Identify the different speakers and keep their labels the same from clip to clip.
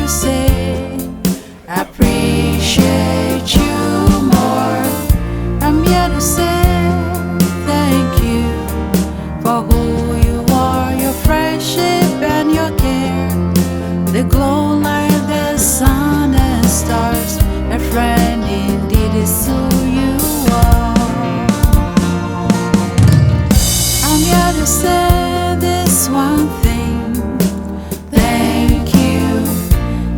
Speaker 1: to say I appreciate you more. I'm here to say thank you for who you are, your friendship and your care. They glow like the sun and stars. A friend indeed is who you are. I'm here to say this one thing. Thank you.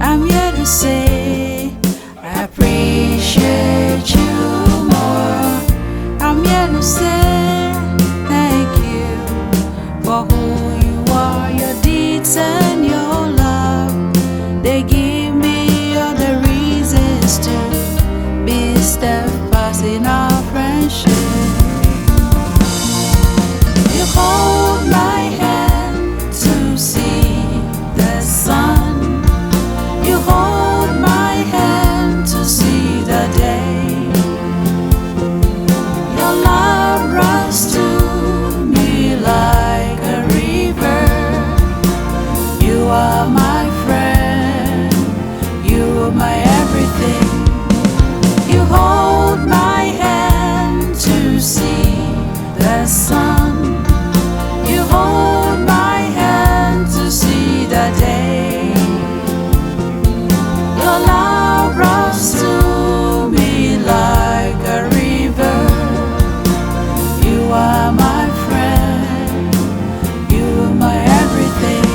Speaker 1: I'm here to say I appreciate you more. I'm here to say thank you for who you are, your deeds and your love. They give me all the reasons to be steadfast in our friendship. You hold my hand to see the sun. You hold my hand to see the day. Your love runs to me like a river. You are my friend. You are my everything. You hold my hand to see the sun. You hold my hand to see the day. Your love runs to me like a river. You are my friend. You are my everything.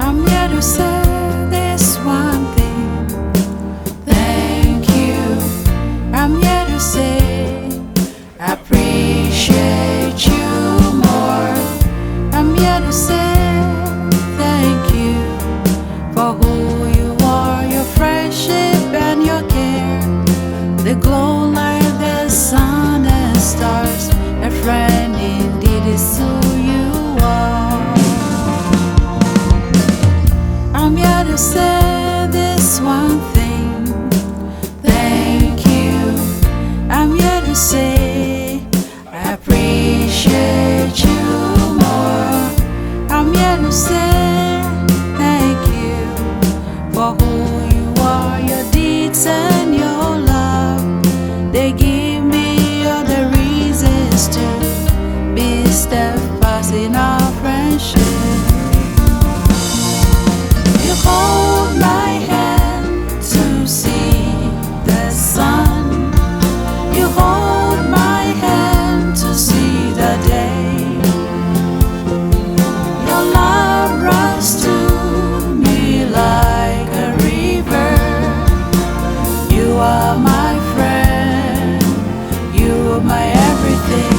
Speaker 1: I'm here to say this one thing. Thank you. I'm here to say I appreciate you more. I'm here to say thank you for who you are, your friendship and your care. They glow like the sun and stars. A friend indeed is who you are. I'm here to say this one thing. Thank you. I'm here to say I appreciate you more. I'm here to say thank you for who you are, your deeds and your love. They give me all the reasons to be steadfast in our friendship. You hold my hand to see the sun. You hold my hand to see the day. Your love runs to me like a river. You are my friend. You are my everything.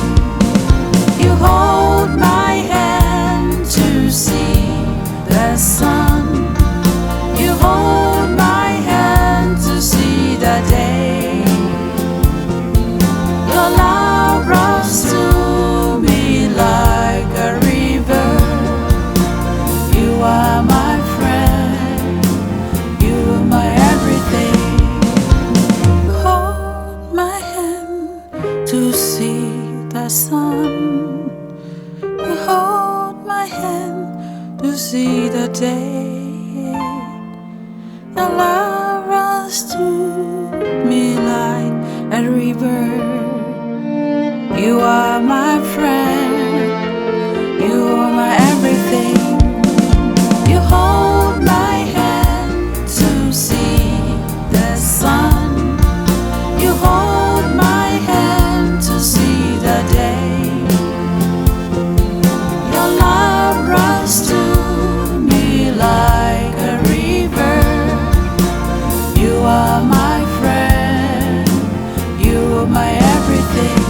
Speaker 1: You hold my hand to see the sun. You hold my hand to see the day. Your love runs to me like a river. You are my friend. You are my everything. You hold my hand to see the sun. You hold my hand to see the day. Your love runs to me like a river. You are my friend. You are my everything. You hold my hand to see the sun. You hold my hand to see the day. Your love runs to me like a river. You are my friend. You are my everything.